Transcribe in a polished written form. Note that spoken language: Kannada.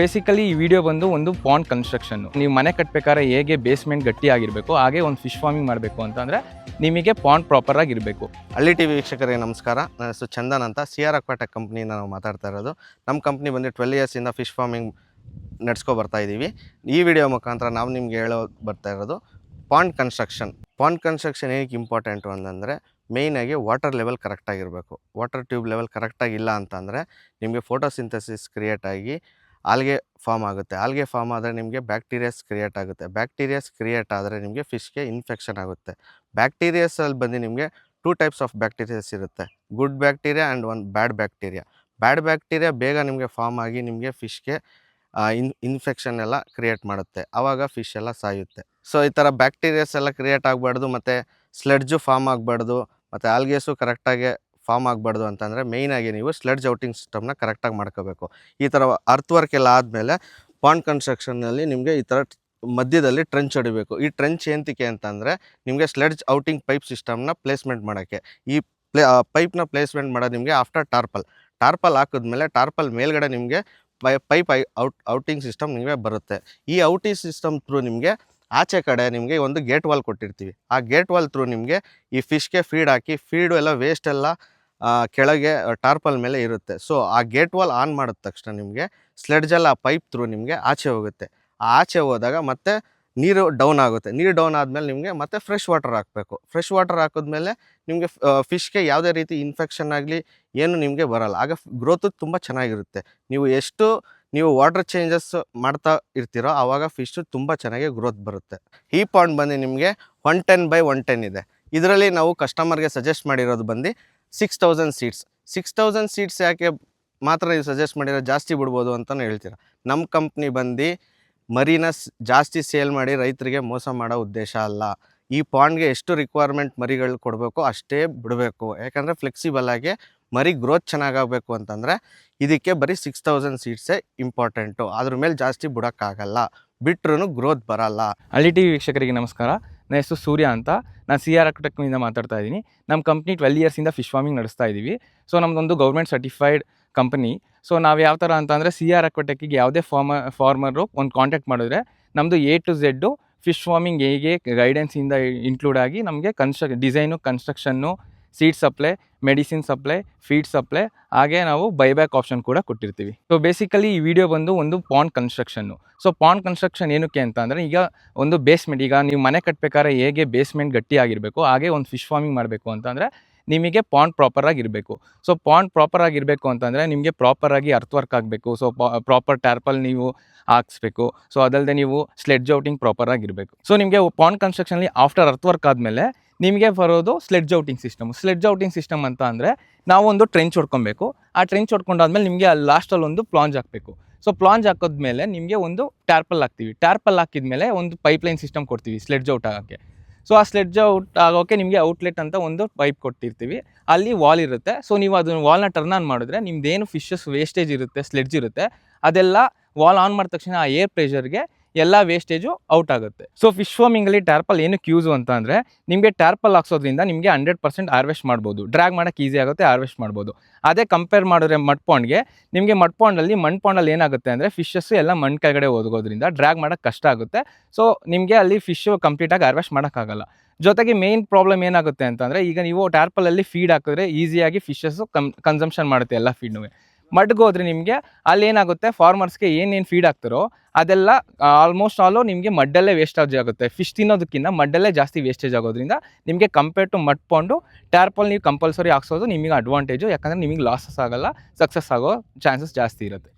ಬೇಸಿಕಲಿ ಈ ವಿಡಿಯೋ ಬಂದು ಒಂದು ಪಾಂಡ್ ಕನ್ಸ್ಟ್ರಕ್ಷನ್. ನೀವು ಮನೆ ಕಟ್ಟಬೇಕಾದ್ರೆ ಹೇಗೆ ಬೇಸ್ಮೆಂಟ್ ಗಟ್ಟಿ ಆಗಿರಬೇಕು, ಹಾಗೆ ಒಂದು ಫಿಶ್ ಫಾರ್ಮಿಂಗ್ ಮಾಡಬೇಕು ಅಂತಂದರೆ ನಿಮಗೆ ಪಾಂಡ್ ಪ್ರಾಪರ್ ಆಗಿರಬೇಕು. ಹಳ್ಳಿ ಟಿವಿ ವೀಕ್ಷಕರಿಗೆ ನಮಸ್ಕಾರ. ನನ್ನ ಹೆಸರು ಚಂದನ್ ಅಂತ. CR ಅಕ್ವಾಟೆಕ್ ಕಂಪ್ನಿನ ನಾವು ಮಾತಾಡ್ತಾ ಇರೋದು. ನಮ್ಮ ಕಂಪ್ನಿ ಬಂದು 12 ಇಯರ್ಸಿಂದ ಫಿಶ್ ಫಾರ್ಮಿಂಗ್ ನಡೆಸ್ಕೊ ಬರ್ತಾ ಇದ್ದೀವಿ. ಈ ವಿಡಿಯೋ ಮುಖಾಂತರ ನಾವು ನಿಮ್ಗೆ ಬರ್ತಾ ಇರೋದು ಪಾಂಡ್ ಕನ್ಸ್ಟ್ರಕ್ಷನ್. ಪಾಂಡ್ ಕನ್ಸ್ಟ್ರಕ್ಷನ್ ಏನಕ್ಕೆ ಇಂಪಾರ್ಟೆಂಟು ಅಂತಂದರೆ ಮೇಯ್ನಾಗಿ ವಾಟರ್ ಲೆವೆಲ್ ಕರೆಕ್ಟಾಗಿರಬೇಕು. ವಾಟರ್ ಟ್ಯೂಬ್ ಲೆವೆಲ್ ಕರೆಕ್ಟಾಗಿಲ್ಲ ಅಂತಂದರೆ ನಿಮಗೆ ಫೋಟೋಸಿಂಥಸಿಸ್ ಕ್ರಿಯೇಟ್ ಆಗಿ ಆಲ್ಗೆ ಫಾರ್ಮ್ ಆಗುತ್ತೆ. ಆಲ್ಗೆ ಫಾರ್ಮ್ ಆದರೆ ನಿಮಗೆ ಬ್ಯಾಕ್ಟೀರಿಯಾಸ್ ಕ್ರಿಯೇಟ್ ಆಗುತ್ತೆ. ಬ್ಯಾಕ್ಟೀರಿಯಾಸ್ ಕ್ರಿಯೇಟ್ ಆದರೆ ನಿಮಗೆ ಫಿಶ್ಗೆ ಇನ್ಫೆಕ್ಷನ್ ಆಗುತ್ತೆ. ಬ್ಯಾಕ್ಟೀರಿಯಾಸಲ್ಲಿ ಬಂದು ನಿಮಗೆ 2 ಟೈಪ್ಸ್ ಆಫ್ ಬ್ಯಾಕ್ಟೀರಿಯಾಸ್ ಇರುತ್ತೆ. ಗುಡ್ ಬ್ಯಾಕ್ಟೀರಿಯಾ ಆ್ಯಂಡ್ ಒಂದು ಬ್ಯಾಡ್ ಬ್ಯಾಕ್ಟೀರಿಯಾ. ಬ್ಯಾಡ್ ಬ್ಯಾಕ್ಟೀರಿಯಾ ಬೇಗ ನಿಮಗೆ ಫಾರ್ಮ್ ಆಗಿ ನಿಮಗೆ ಫಿಶ್ಗೆ ಇನ್ಫೆಕ್ಷನ್ ಎಲ್ಲ ಕ್ರಿಯೇಟ್ ಮಾಡುತ್ತೆ. ಆವಾಗ ಫಿಶ್ ಎಲ್ಲ ಸಾಯುತ್ತೆ. ಸೊ ಈ ಥರ ಬ್ಯಾಕ್ಟೀರಿಯಾಸ್ ಎಲ್ಲ ಕ್ರಿಯೇಟ್ ಆಗಬಾರ್ದು, ಮತ್ತು ಸ್ಲೆಡ್ಜು ಫಾರ್ಮ್ ಆಗಬಾರ್ದು, ಮತ್ತು ಆಲ್ಗೇಸು ಕರೆಕ್ಟಾಗಿ ಫಾರ್ಮ್ ಆಗಬಾರ್ದು ಅಂತಂದರೆ ಮೇಯ್ನಾಗಿ ನೀವು ಸ್ಲೆಡ್ಜ್ ಔಟಿಂಗ್ ಸಿಸ್ಟಮ್ನ ಕರೆಕ್ಟಾಗಿ ಮಾಡ್ಕೋಬೇಕು. ಈ ಥರ ಅರ್ತ್ ವರ್ಕ್ ಎಲ್ಲ ಆದಮೇಲೆ ಪಾಂಡ್ ಕನ್ಸ್ಟ್ರಕ್ಷನ್ನಲ್ಲಿ ನಿಮಗೆ ಈ ಥರ ಮಧ್ಯದಲ್ಲಿ ಟ್ರೆಂಚ್ ಹೊಡಿಬೇಕು. ಈ ಟ್ರೆಂಚ್ ಏನಕ್ಕೆ ಅಂತಂದರೆ ನಿಮಗೆ ಸ್ಲೆಡ್ಜ್ ಔಟಿಂಗ್ ಪೈಪ್ ಸಿಸ್ಟಮ್ನ ಪ್ಲೇಸ್ಮೆಂಟ್ ಮಾಡೋಕ್ಕೆ. ಈ ಪೈಪ್ನ ಪ್ಲೇಸ್ಮೆಂಟ್ ಮಾಡೋದು ನಿಮಗೆ ಆಫ್ಟರ್ ಟಾರ್ಪಲ್ ಹಾಕಿದ್ಮೇಲೆ ಟಾರ್ಪಲ್ ಮೇಲ್ಗಡೆ ನಿಮಗೆ ಪೈಪ್ ಔಟಿಂಗ್ ಸಿಸ್ಟಮ್ ನಿಮಗೆ ಬರುತ್ತೆ. ಈ ಔಟಿಂಗ್ ಸಿಸ್ಟಮ್ ಥ್ರೂ ನಿಮಗೆ ಆಚೆ ಕಡೆ ನಿಮಗೆ ಒಂದು ಗೇಟ್ ವಾಲ್ ಕೊಟ್ಟಿರ್ತೀವಿ. ಆ ಗೇಟ್ ವಾಲ್ ಥ್ರೂ ನಿಮಗೆ ಈ ಫಿಶ್ಗೆ ಫೀಡ್ ಹಾಕಿ, ಫೀಡು ಎಲ್ಲ ವೇಸ್ಟ್ ಎಲ್ಲ ಕೆಳಗೆ ಟಾರ್ಪಲ್ ಮೇಲೆ ಇರುತ್ತೆ. ಸೊ ಆ ಗೇಟ್ ವಾಲ್ ಆನ್ ಮಾಡಿದ ತಕ್ಷಣ ನಿಮಗೆ ಸ್ಲೆಡ್ಜೆಲ್ಲ ಆ ಪೈಪ್ ಥ್ರೂ ನಿಮಗೆ ಆಚೆ ಹೋಗುತ್ತೆ. ಆ ಆಚೆ ಹೋದಾಗ ಮತ್ತೆ ನೀರು ಡೌನ್ ಆಗುತ್ತೆ. ನೀರು ಡೌನ್ ಆದಮೇಲೆ ನಿಮಗೆ ಮತ್ತೆ ಫ್ರೆಶ್ ವಾಟರ್ ಹಾಕಬೇಕು. ಫ್ರೆಶ್ ವಾಟರ್ ಹಾಕಿದ್ಮೇಲೆ ನಿಮಗೆ ಫಿಶ್ಗೆ ಯಾವುದೇ ರೀತಿ ಇನ್ಫೆಕ್ಷನ್ ಆಗಲಿ ಏನು ನಿಮಗೆ ಬರೋಲ್ಲ. ಆಗ ಗ್ರೋತು ತುಂಬ ಚೆನ್ನಾಗಿರುತ್ತೆ. ನೀವು ವಾಟರ್ ಚೇಂಜಸ್ ಮಾಡ್ತಾ ಇರ್ತೀರೋ ಆವಾಗ ಫಿಶ್ಶು ತುಂಬ ಚೆನ್ನಾಗಿ ಗ್ರೋತ್ ಬರುತ್ತೆ. ಈ ಪಾಂಡ್ ಬಂದು ನಿಮಗೆ 110x110 ಇದೆ. ಇದರಲ್ಲಿ ನಾವು ಕಸ್ಟಮರ್ಗೆ ಸಜೆಸ್ಟ್ ಮಾಡಿರೋದು ಬಂದು 6000 ಸೀಡ್ಸ್. 6000 ಸೀಡ್ಸ್ ಯಾಕೆ ಮಾತ್ರ ನೀವು ಸಜೆಸ್ಟ್ ಮಾಡಿರೋ, ಜಾಸ್ತಿ ಬಿಡ್ಬೋದು ಅಂತಲೂ ಹೇಳ್ತೀರಾ. ನಮ್ಮ ಕಂಪ್ನಿ ಬಂದು ಮರಿನ ಜಾಸ್ತಿ ಸೇಲ್ ಮಾಡಿ ರೈತರಿಗೆ ಮೋಸ ಮಾಡೋ ಉದ್ದೇಶ ಅಲ್ಲ. ಈ ಪಾಂಡ್ಗೆ ಎಷ್ಟು ರಿಕ್ವೈರ್ಮೆಂಟ್ ಮರಿಗಳು ಕೊಡಬೇಕು ಅಷ್ಟೇ ಬಿಡಬೇಕು. ಯಾಕಂದರೆ ಫ್ಲೆಕ್ಸಿಬಲ್ ಆಗಿ ಮರಿ ಗ್ರೋತ್ ಚೆನ್ನಾಗಾಗಬೇಕು ಅಂತಂದರೆ ಇದಕ್ಕೆ ಬರೀ 6000 ಸೀಡ್ಸೇ ಇಂಪಾರ್ಟೆಂಟು. ಅದ್ರ ಮೇಲೆ ಜಾಸ್ತಿ ಬಿಡೋಕ್ಕಾಗಲ್ಲ, ಬಿಟ್ರೂ ಗ್ರೋತ್ ಬರಲ್ಲ. ಹಳ್ಳಿ ಟಿವಿ ವೀಕ್ಷಕರಿಗೆ ನಮಸ್ಕಾರ. ನನ್ನ ಹೆಸರು ಸೂರ್ಯ ಅಂತ. ನಾನು CR ಅಕ್ವಾಟೆಕ್ನಿಂದ ಮಾತಾಡ್ತಾ ಇದ್ದೀನಿ. ನಮ್ಮ ಕಂಪ್ನಿ 12 ಇಯರ್ಸಿಂದ ಫಿಶ್ ಫಾರ್ಮಿಂಗ್ ನಡೆಸ್ತಾ ಇದ್ದೀವಿ. ಸೊ ನಮ್ಮದೊಂದು ಗೌರ್ಮೆಂಟ್ ಸರ್ಟಿಫೈಡ್ ಕಂಪನಿ. ಸೊ ನಾವು ಯಾವ ಥರ ಅಂತಂದರೆ CR ಅಕ್ವಾಟೆಕ್ಕಿಗೆ ಯಾವುದೇ ಫಾರ್ಮರು ಒಂದು ಕಾಂಟ್ಯಾಕ್ಟ್ ಮಾಡಿದ್ರೆ ನಮ್ಮದು A to Z fish farming ಹೇಗೆ ಗೈಡೆನ್ಸಿಂದ ಇನ್ಕ್ಲೂಡ್ ಆಗಿ ನಮಗೆ design, construction, seed supply, medicine supply, feed supply, ಹಾಗೆ ನಾವು ಬೈಬ್ಯಾಕ್ ಆಪ್ಷನ್ ಕೂಡ ಕೊಟ್ಟಿರ್ತೀವಿ. ಸೊ ಬೇಸಿಕಲಿ ಈ ವಿಡಿಯೋ ಬಂದು ಒಂದು pond construction. So pond construction ಏನಕ್ಕೆ ಅಂತ ಅಂದರೆ, ಈಗ ಒಂದು ಬೇಸ್ಮೆಂಟ್, ಈಗ ನೀವು ಮನೆ ಕಟ್ಟಬೇಕಾದ್ರೆ ಹೇಗೆ ಬೇಸ್ಮೆಂಟ್ ಗಟ್ಟಿ ಆಗಿರಬೇಕು, ಹಾಗೆ ಒಂದು ಫಿಶ್ ಫಾರ್ಮಿಂಗ್ ಮಾಡಬೇಕು ಅಂತಂದರೆ ನಿಮಗೆ ಪಾಂಡ್ ಪ್ರಾಪರ್ ಆಗಿರಬೇಕು. ಸೊ ಪಾಂಡ್ ಪ್ರಾಪರ್ ಆಗಿರಬೇಕು ಅಂತಂದರೆ ನಿಮಗೆ ಪ್ರಾಪರಾಗಿ ಅರ್ತ್ ವರ್ಕ್ ಆಗಬೇಕು. ಸೊ ಪ್ರಾಪರ್ ಟ್ಯಾರ್ಪಲ್ ನೀವು ಹಾಕ್ಸ್ಬೇಕು. ಸೊ ಅದಲ್ಲದೆ ನೀವು ಸ್ಲೆಡ್ಜ್ ಔಟಿಂಗ್ ಪ್ರಾಪರ್ ಆಗಿರಬೇಕು. ಸೊ ನಿಮಗೆ ಪಾಂಡ್ ಕನ್ಸ್ಟ್ರಕ್ಷನ್ಲಿ ಆಫ್ಟರ್ ಅರ್ತ್ ವರ್ಕ್ ಆದಮೇಲೆ ನಿಮಗೆ ಬರೋದು sledge outing system. Sledge outing system ಅಂತ ಅಂದರೆ ನಾವು ಒಂದು ಟ್ರೆಂಚ್ ಹೊಡ್ಕೊಬೇಕು. ಆ ಟ್ರೆಂಚ್ ಹೊಡ್ಕೊಂಡಾದ್ಮೇಲೆ ನಿಮಗೆ ಅಲ್ಲಿ ಲಾಸ್ಟಲ್ಲಿ ಒಂದು ಪ್ಲಾಂಜ್ ಹಾಕಬೇಕು. ಸೊ ಪ್ಲಾಂಜ್ ಹಾಕೋದ್ಮೇಲೆ ನಿಮಗೆ ಒಂದು ಟ್ಯಾರ್ಪಲ್ ಹಾಕ್ತೀವಿ. ಟ್ಯಾರ್ಪಲ್ ಹಾಕಿದ್ಮೇಲೆ ಒಂದು ಪೈಪ್ಲೈನ್ ಸಿಸ್ಟಮ್ ಕೊಡ್ತೀವಿ ಸ್ಲೆಡ್ಜ್ ಔಟ್ ಆಗೋಕ್ಕೆ. ಸೊ ಆ ಸ್ಲೆಡ್ಜ್ ಔಟ್ ಆಗೋಕ್ಕೆ ನಿಮಗೆ ಔಟ್ಲೆಟ್ ಅಂತ ಒಂದು ಪೈಪ್ ಕೊಟ್ಟಿರ್ತೀವಿ. ಅಲ್ಲಿ ವಾಲ್ ಇರುತ್ತೆ. ಸೊ ನೀವು ಅದನ್ನು ವಾಲ್ನ ಟರ್ನ್ ಆನ್ ಮಾಡಿದ್ರೆ ನಿಮ್ದೇನು ಫಿಶಸ್ ವೇಸ್ಟೇಜ್ ಇರುತ್ತೆ, ಸ್ಲೆಡ್ಜ್ ಇರುತ್ತೆ, ಅದೆಲ್ಲ ವಾಲ್ ಆನ್ ಮಾಡಿದ ತಕ್ಷಣ ಆ ಏರ್ ಪ್ರೆಷರ್ಗೆ ಎಲ್ಲ ವೇಸ್ಟೇಜು ಔಟ್ ಆಗುತ್ತೆ. ಸೊ ಫಿಶ್ ಫಾರ್ಮಿಂಗಲ್ಲಿ ಟ್ಯಾರ್ಪಲ್ ಏನಕ್ಕೆ ಯೂಸು ಅಂತ ಅಂದರೆ, ನಿಮಗೆ ಟ್ಯಾರ್ಪಲ್ ಹಾಕ್ಸೋದ್ರಿಂದ ನಿಮಗೆ 100% ಹಾರ್ವೆಸ್ಟ್ ಮಾಡ್ಬೋದು. ಡ್ರ್ಯಾಗ್ ಮಾಡೋಕ್ಕೆ ಈಸಿ ಆಗುತ್ತೆ, ಹಾರ್ವೆಸ್ಟ್ ಮಾಡ್ಬೋದು. ಅದೇ ಕಂಪೇರ್ ಮಾಡಿದ್ರೆ ಮಡ್ ಪಾಂಡ್ಗೆ, ನಿಮಗೆ ಮಡ್ ಪಾಂಡಲ್ಲಿ ಏನಾಗುತ್ತೆ ಅಂದರೆ ಫಿಶಸ್ಸು ಎಲ್ಲ ಮಣ್ಣು ಕೆಳಗಡೆ ಒದಗೋದ್ರಿಂದ ಡ್ರ್ಯಾಗ್ ಮಾಡೋಕ್ಕೆ ಕಷ್ಟ ಆಗುತ್ತೆ. ಸೊ ನಿಮಗೆ ಅಲ್ಲಿ ಫಿಶ್ಶು ಕಂಪ್ಲೀಟಾಗಿ ಹಾರ್ವೆಸ್ಟ್ ಮಾಡೋಕ್ಕಾಗಲ್ಲ. ಜೊತೆಗೆ ಮೇನ್ ಪ್ರಾಬ್ಲಮ್ ಏನಾಗುತ್ತೆ ಅಂತಂದರೆ, ಈಗ ನೀವು ಟ್ಯಾರ್ಪಲಲ್ಲಿ ಫೀಡ್ ಹಾಕಿದ್ರೆ ಈಸಿಯಾಗಿ ಫಿಶಸ್ಸು ಕನ್ಸಂಪ್ಷನ್ ಮಾಡುತ್ತೆ ಎಲ್ಲ ಫೀಡ್ನೂ. ಮಡ್ಗೆ ಹೋದರೆ ನಿಮಗೆ ಅಲ್ಲಿ ಏನಾಗುತ್ತೆ, ಫಾರ್ಮರ್ಸ್ಗೆ ಏನೇನು ಫೀಡ್ ಹಾಕ್ತಾರೋ ಅದೆಲ್ಲ ಆಲ್ಮೋಸ್ಟ್ ಆಲು ನಿಮಗೆ ಮಡ್ಡಲ್ಲೇ ವೇಸ್ಟೇಜ್ ಆಗುತ್ತೆ. ಫಿಶ್ ತಿನ್ನೋದಕ್ಕಿಂತ ಮಡ್ಡಲ್ಲೇ ಜಾಸ್ತಿ ವೇಸ್ಟೇಜ್ ಆಗೋದ್ರಿಂದ ನಿಮಗೆ ಕಂಪೇರ್ ಟು ಮಡ್ ಪಾಂಡು ಟ್ಯಾರ್ಪಲ್ ನೀವು ಕಂಪಲ್ಸರಿ ಹಾಕ್ಸೋದು ನಿಮಗೆ ಅಡ್ವಾಂಟೇಜು. ಯಾಕಂದರೆ ನಿಮಗೆ ಲಾಸಸ್ ಆಗೋಲ್ಲ, ಸಕ್ಸಸ್ ಆಗೋ ಚಾನ್ಸಸ್ ಜಾಸ್ತಿ ಇರುತ್ತೆ.